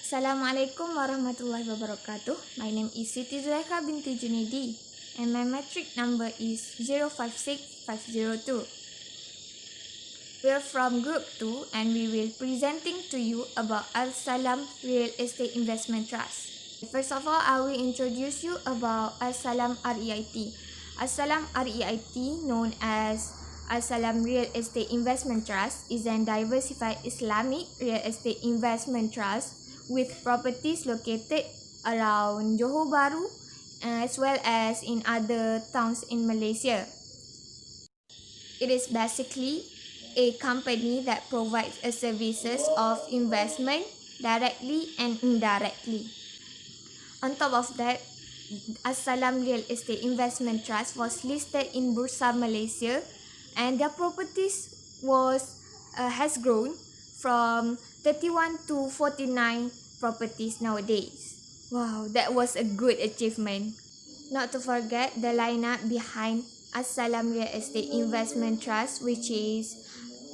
Assalamualaikum warahmatullahi wabarakatuh. My name is Siti Zulaikha binti Junidi and my metric number is 056502. We are from Group 2 and we will presenting to you about Al Salam Real Estate Investment Trust. First of all, I will introduce you about Al Salam REIT. Al Salam REIT, known as Al Salam Real Estate Investment Trust, is a diversified Islamic real estate investment trust with properties located around Johor Bahru as well as in other towns in Malaysia. It is basically a company that provides services of investment directly and indirectly. On top of that, As-Salam Real Estate Investment Trust was listed in Bursa Malaysia and their properties has grown from 31 to 49 properties nowadays. Wow, that was a good achievement. Not to forget the lineup behind As-Salam Real Estate Investment Trust, which is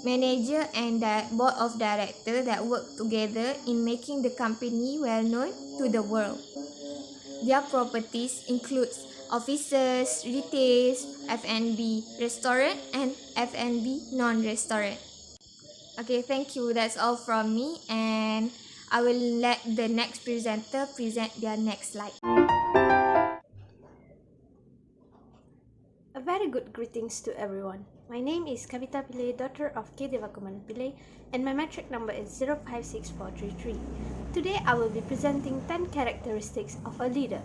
manager and the board of directors that work together in making the company well known to the world. Their properties include offices, retail, F&B restaurant, and F&B non-restaurant. Okay, thank you. That's all from me, and I will let the next presenter present their next slide. A very good greetings to everyone. My name is Kavita Pillay, daughter of K. Devakumaran Pillay, and my metric number is 056433. Today I will be presenting 10 characteristics of a leader.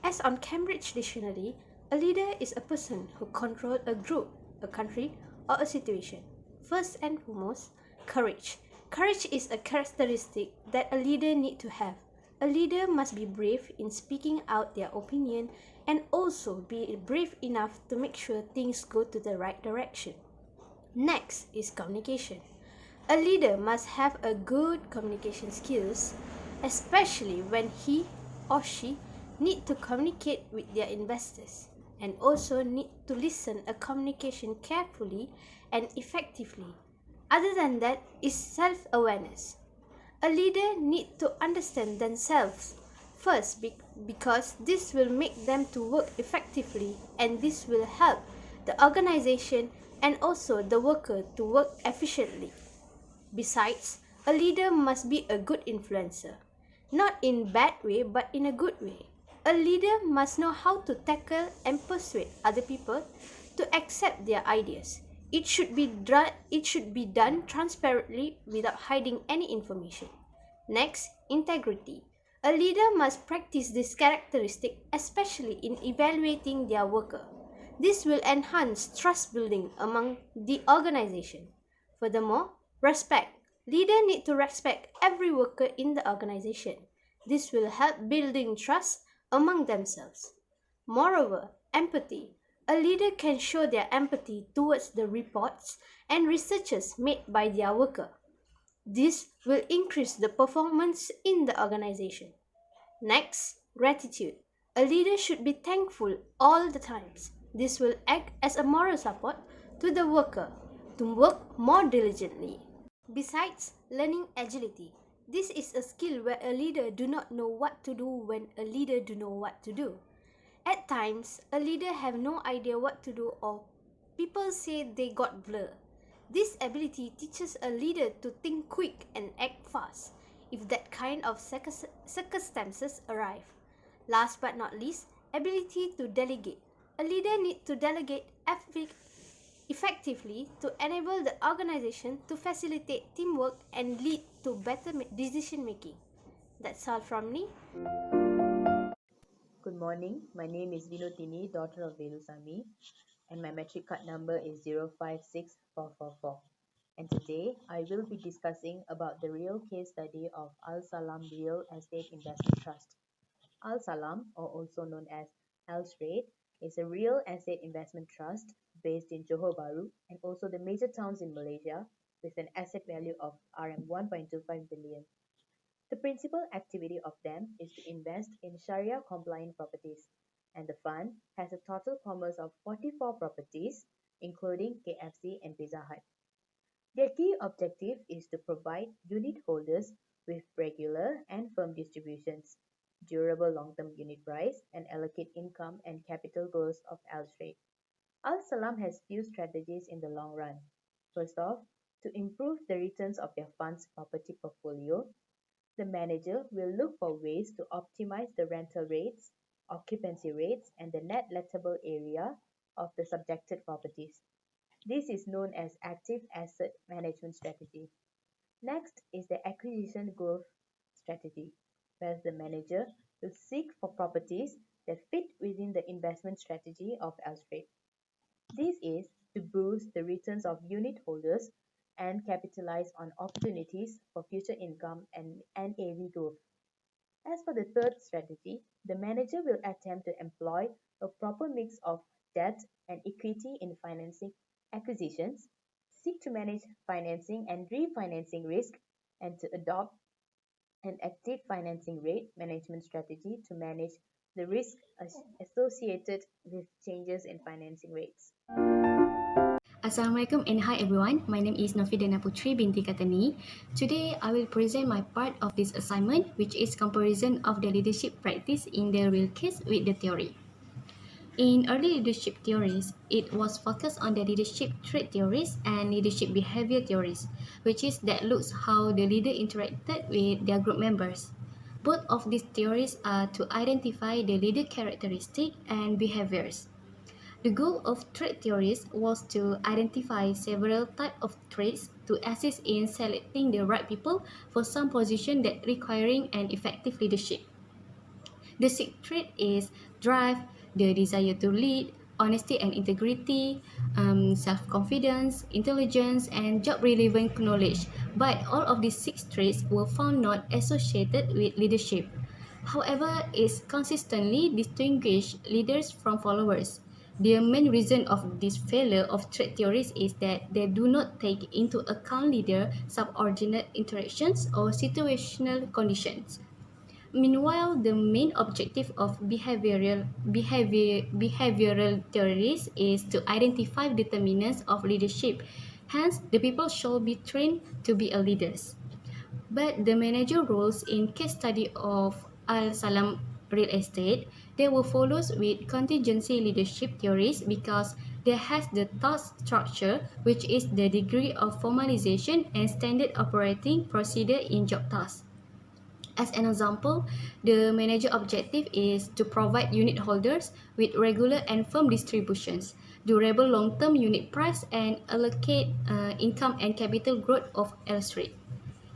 As on Cambridge Dictionary, a leader is a person who controls a group, a country, or a situation. First and foremost, courage. Courage is a characteristic that a leader needs to have. A leader must be brave in speaking out their opinion and also be brave enough to make sure things go to the right direction. Next is communication. A leader must have a good communication skills, especially when he or she need to communicate with their investors and also need to listen a communication carefully and effectively. Other than that is self-awareness. A leader needs to understand themselves first because this will make them to work effectively and this will help the organization and also the worker to work efficiently. Besides, a leader must be a good influencer, not in bad way but in a good way. A leader must know how to tackle and persuade other people to accept their ideas. It should be done transparently without hiding any information. Next, integrity. A leader must practice this characteristic especially in evaluating their worker. This will enhance trust building among the organization. Furthermore, respect. Leader need to respect every worker in the organization. This will help building trust among themselves. Moreover, empathy. A leader can show their empathy towards the reports and researches made by their worker. This will increase the performance in the organization. Next, gratitude. A leader should be thankful all the times. This will act as a moral support to the worker to work more diligently. Besides, learning agility. This is a skill where a leader do not know what to do when a leader do know what to do. At times, a leader have no idea what to do or people say they got blur. This ability teaches a leader to think quick and act fast if that kind of circumstances arrive. Last but not least, ability to delegate. A leader needs to delegate effectively to enable the organization to facilitate teamwork and lead to better decision making. That's all from me. Good morning. My name is Vinodini, daughter of Velusamy, and my metric card number is 056444. And today I will be discussing about the real case study of Al Salam Real Estate Investment Trust. Al Salam, or also known as Al Straight, is a real estate investment trust based in Johor Bahru and also the major towns in Malaysia with an asset value of RM 1.25 billion. The principal activity of them is to invest in Sharia compliant properties, and the fund has a total commerce of 44 properties, including KFC and Pizza Hut. Their key objective is to provide unit holders with regular and firm distributions, durable long-term unit price, and allocate income and capital goals of Al-Trade. Al-Salam has few strategies in the long run. First off, to improve the returns of their fund's property portfolio, the manager will look for ways to optimize the rental rates, occupancy rates, and the net lettable area of the subjected properties. This is known as active asset management strategy. Next is the acquisition growth strategy, where the manager will seek for properties that fit within the investment strategy of Alstrade. This is to boost the returns of unit holders and capitalize on opportunities for future income and NAV growth. As for the third strategy, the manager will attempt to employ a proper mix of debt and equity in financing acquisitions, seek to manage financing and refinancing risk, and to adopt an active financing rate management strategy to manage the risk associated with changes in financing rates. Assalamualaikum and hi everyone. My name is Nofidana Putri binti Katani. Today I will present my part of this assignment, which is comparison of the leadership practice in the real case with the theory. In early leadership theories, it was focused on the leadership trait theories and leadership behavior theories, which is that looks how the leader interacted with their group members. Both of these theories are to identify the leader characteristic and behaviors. The goal of trait theories was to identify several types of traits to assist in selecting the right people for some position that requiring an effective leadership. The sixth trait is drive, the desire to lead, honesty and integrity, self-confidence, intelligence, and job-relevant knowledge. But all of these six traits were found not associated with leadership. However, it consistently distinguishes leaders from followers. The main reason of this failure of trait theories is that they do not take into account leader-subordinate interactions or situational conditions. Meanwhile, the main objective of behavioral theories is to identify determinants of leadership. Hence, the people should be trained to be a leaders. But the manager roles in case study of Al-Salam real estate, they were followed with contingency leadership theories because they has the task structure, which is the degree of formalization and standard operating procedure in job tasks. As an example, the manager objective is to provide unit holders with regular and firm distributions, durable long-term unit price, and allocate income and capital growth of L-Street.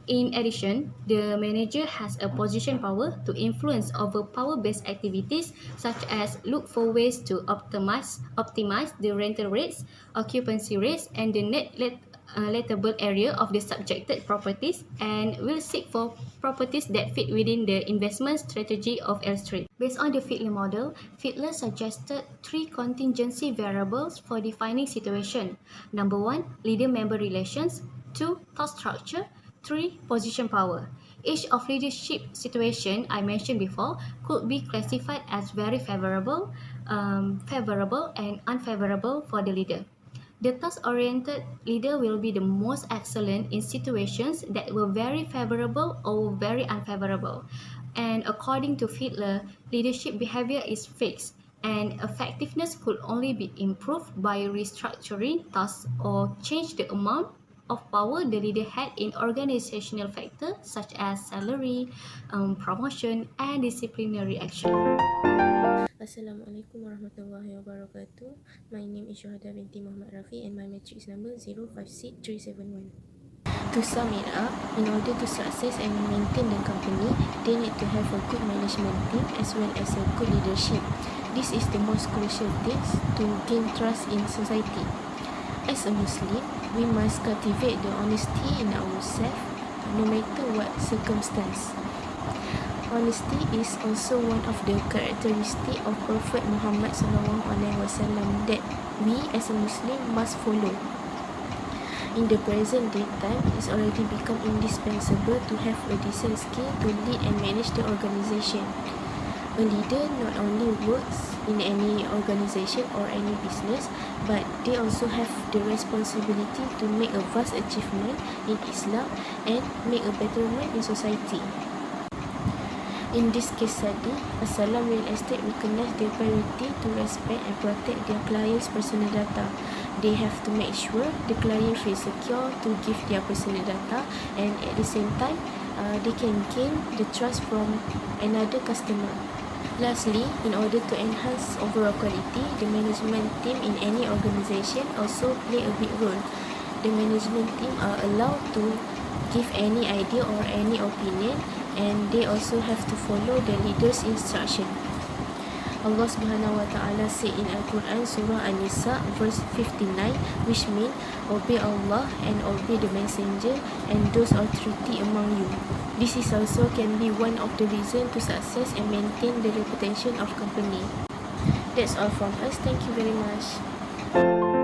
In addition, the manager has a position power to influence over power-based activities such as look for ways to optimize the rental rates, occupancy rates, and the net lettable area of the subjected properties, and will seek for properties that fit within the investment strategy of L-Street. Based on the Fiedler model, Fiedler suggested three contingency variables for defining situation. Number 1, leader-member relations. 2, task structure. 3, position power. Each of leadership situation I mentioned before could be classified as very favorable, favorable and unfavorable for the leader. The task-oriented leader will be the most excellent in situations that were very favorable or very unfavorable. And according to Fiedler, leadership behavior is fixed, and effectiveness could only be improved by restructuring tasks or change the amount of power the leader had in organizational factors such as salary, promotion, and disciplinary action. Assalamualaikum warahmatullahi wabarakatuh. My name is Syuhada binti Muhammad Rafi and my matrix number 056371. To sum it up, in order to success and maintain the company, they need to have a good management team as well as a good leadership. This is the most crucial things to gain trust in society. As a Muslim, we must cultivate the honesty in ourselves no matter what circumstance. Honesty is also one of the characteristics of Prophet Muhammad SAW that we as a Muslim must follow. In the present day time, it's already become indispensable to have a decent skill to lead and manage the organization. A leader not only works in any organization or any business, but they also have the responsibility to make a vast achievement in Islam and make a betterment in society. In this case study, Al-Salam Real Estate recognized their priority to respect and protect their clients' personal data. They have to make sure the client feels secure to give their personal data, and at the same time, they can gain the trust from another customer. Lastly, in order to enhance overall quality, the management team in any organization also play a big role. The management team are allowed to give any idea or any opinion, and they also have to follow the leader's instruction. Allah Subhanahu wa Ta'ala said in Al-Quran Surah An-Nisa verse 59, which means obey Allah and obey the messenger and those authority among you. This is also can be one of the reasons to success and maintain the reputation of company. That's all from us. Thank you very much.